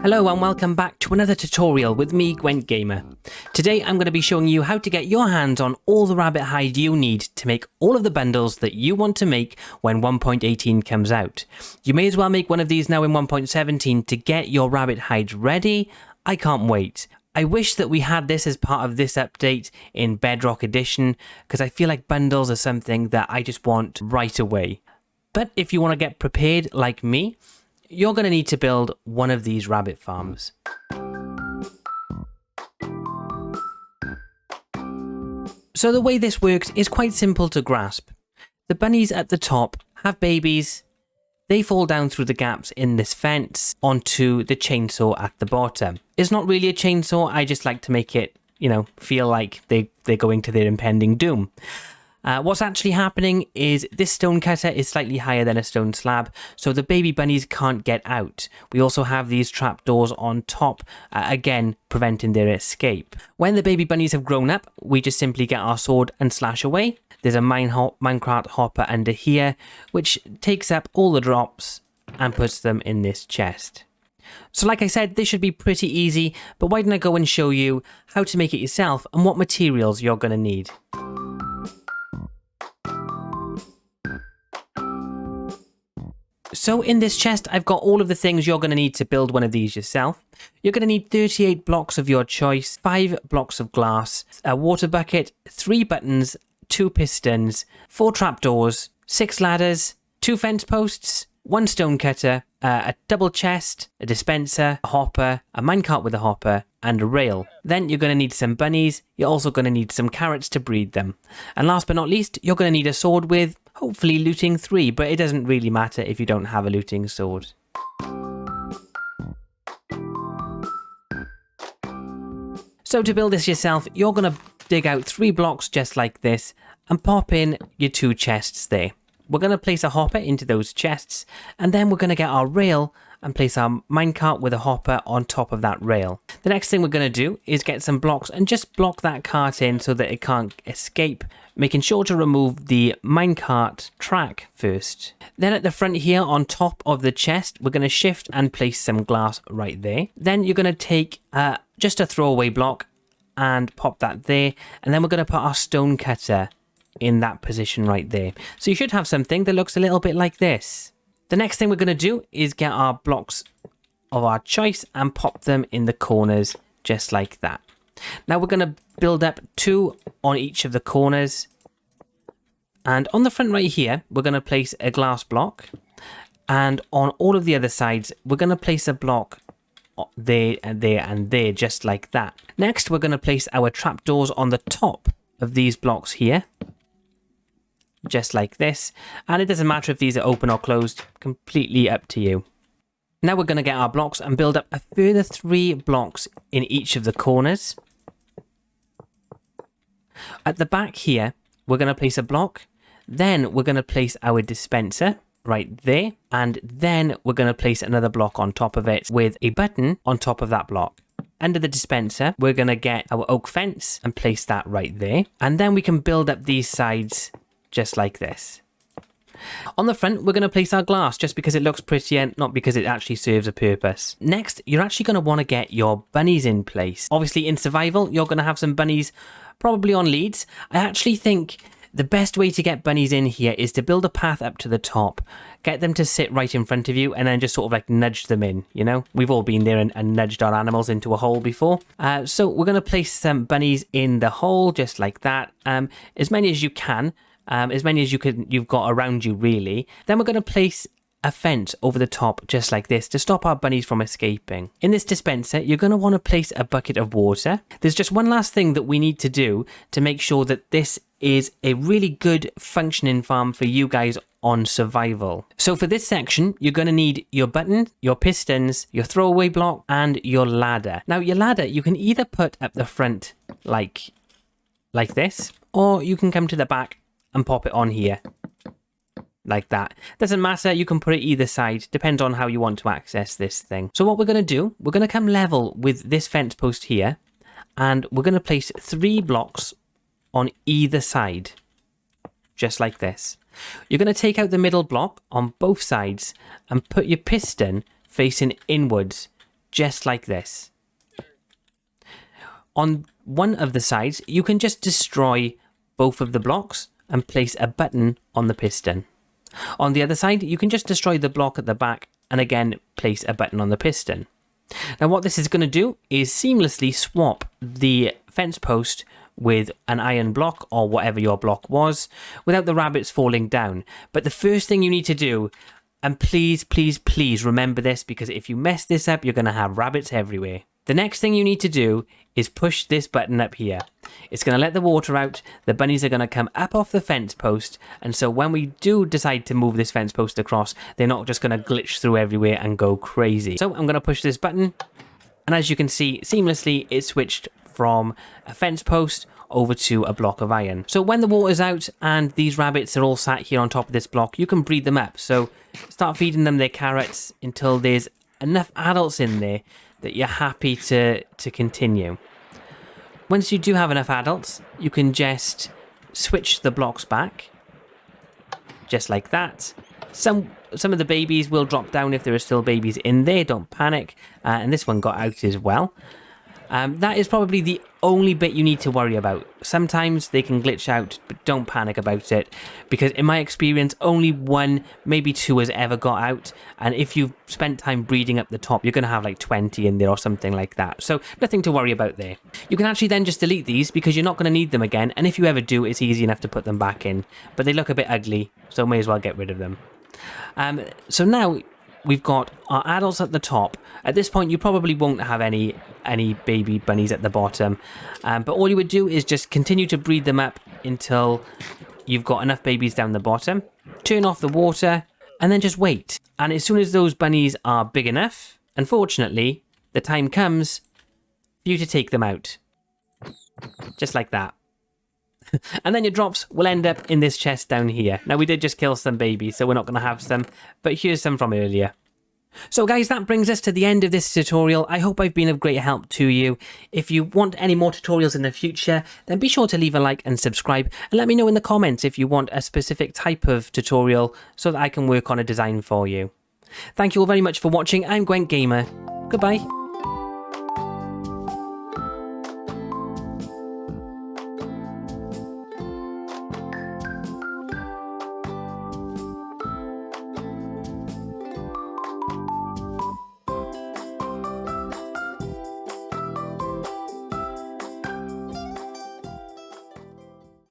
Hello and welcome back to another tutorial with me, Gwent Gamer. Today I'm going to be showing you how to get your hands on all the rabbit hide you need to make all of the bundles that you want to make when 1.18 comes out. You may as well make one of these now in 1.17 to get your rabbit hide ready. I can't wait. I wish that we had this as part of this update in Bedrock Edition, because I feel like bundles are something that I just want right away. But if you want to get prepared like me, you're going to need to build one of these rabbit farms. So the way this works is quite simple to grasp. The bunnies at the top have babies. They fall down through the gaps in this fence onto the chainsaw at the bottom. It's not really a chainsaw, I just like to make it, feel like they're going to their impending doom. What's actually happening is this stone cutter is slightly higher than a stone slab, so the baby bunnies can't get out. We also have these trapdoors on top, again preventing their escape. When the baby bunnies have grown up, we just simply get our sword and slash away. There's a minecart hopper under here, which takes up all the drops and puts them in this chest. So like I said, this should be pretty easy, but why don't I go and show you how to make it yourself and what materials you're going to need. So in this chest, I've got all of the things you're going to need to build one of these yourself. You're going to need 38 blocks of your choice, 5 blocks of glass, a water bucket, 3 buttons, 2 pistons, 4 trapdoors, 6 ladders, 2 fence posts, 1 stone cutter, a double chest, a dispenser, a hopper, a minecart with a hopper, and a rail. Then you're going to need some bunnies. You're also going to need some carrots to breed them. And last but not least, you're going to need a sword with hopefully looting 3, but it doesn't really matter if you don't have a looting sword. So to build this yourself, you're going to dig out 3 blocks just like this and pop in your 2 chests there. We're going to place a hopper into those chests, and then we're going to get our rail and place our minecart with a hopper on top of that rail. The next thing we're going to do is get some blocks and just block that cart in so that it can't escape, making sure to remove the minecart track first. Then at the front here on top of the chest, we're going to shift and place some glass right there. Then you're going to take just a throwaway block and pop that there, and then we're going to put our stone cutter in that position right there. So you should have something that looks a little bit like this. The next thing we're going to do is get our blocks of our choice and pop them in the corners just like that. Now we're going to build up 2 on each of the corners. And on the front right here, we're going to place a glass block. And on all of the other sides, we're going to place a block there and there and there, just like that. Next, we're going to place our trapdoors on the top of these blocks here, just like this. And it doesn't matter if these are open or closed, completely up to you. Now we're going to get our blocks and build up a further 3 blocks in each of the corners. At the back here, we're going to place a block. Then we're going to place our dispenser right there. And then we're going to place another block on top of it with a button on top of that block. Under the dispenser, we're going to get our oak fence and place that right there. And then we can build up these sides just like this. On the front, we're going to place our glass just because it looks prettier, not because it actually serves a purpose. Next, you're actually going to want to get your bunnies in place. Obviously, in survival, you're going to have some bunnies probably on leads. I actually think the best way to get bunnies in here is to build a path up to the top, get them to sit right in front of you, and then just sort of like nudge them in, We've all been there and nudged our animals into a hole before. So we're going to place some bunnies in the hole just like that, as many as you can. As many as you've got around you, really. Then we're going to place a fence over the top just like this to stop our bunnies from escaping. In this dispenser, you're going to want to place a bucket of water. There's just one last thing that we need to do to make sure that this is a really good functioning farm for you guys on survival. So for this section, you're going to need your button, your pistons, your throwaway block, and your ladder. Now your ladder, you can either put up the front like this, or you can come to the back and pop it on here like that. Doesn't matter, you can put it either side, depends on how you want to access this thing. So what we're going to do, we're going to come level with this fence post here, and we're going to place 3 blocks on either side, just like this. You're going to take out the middle block on both sides and put your piston facing inwards, just like this. On one of the sides, you can just destroy both of the blocks and place a button on the piston. On the other side, you can just destroy the block at the back and again place a button on the piston. Now what this is going to do is seamlessly swap the fence post with an iron block or whatever your block was without the rabbits falling down. But the first thing you need to do, and please, please, please remember this, because if you mess this up, you're going to have rabbits everywhere. The next thing you need to do is push this button up here. It's going to let the water out, the bunnies are going to come up off the fence post, and so when we do decide to move this fence post across, they're not just going to glitch through everywhere and go crazy. So I'm going to push this button, and as you can see, seamlessly it switched from a fence post over to a block of iron. So when the water's out and these rabbits are all sat here on top of this block, you can breed them up. So start feeding them their carrots until there's enough adults in there that you're happy to continue. Once you do have enough adults, you can just switch the blocks back, just like that. Some of the babies will drop down if there are still babies in there, don't panic. And this one got out as well. That is probably the only bit you need to worry about. Sometimes they can glitch out, but don't panic about it, because in my experience, only one, maybe two has ever got out, and if you've spent time breeding up the top, you're going to have like 20 in there or something like that, so nothing to worry about there. You can actually then just delete these, because you're not going to need them again, and if you ever do, it's easy enough to put them back in, but they look a bit ugly, so may as well get rid of them. So now we've got our adults at the top. At this point, you probably won't have any baby bunnies at the bottom. But all you would do is just continue to breed them up until you've got enough babies down the bottom. Turn off the water and then just wait. And as soon as those bunnies are big enough, unfortunately, the time comes for you to take them out. Just like that. And then your drops will end up in this chest down here. Now we did just kill some babies, so we're not going to have some, but here's some from earlier. So guys, that brings us to the end of this tutorial. I hope I've been of great help to you. If you want any more tutorials in the future, then be sure to leave a like and subscribe, and let me know in the comments if you want a specific type of tutorial so that I can work on a design for you. Thank you all very much for watching. I'm Gwent Gamer. Goodbye.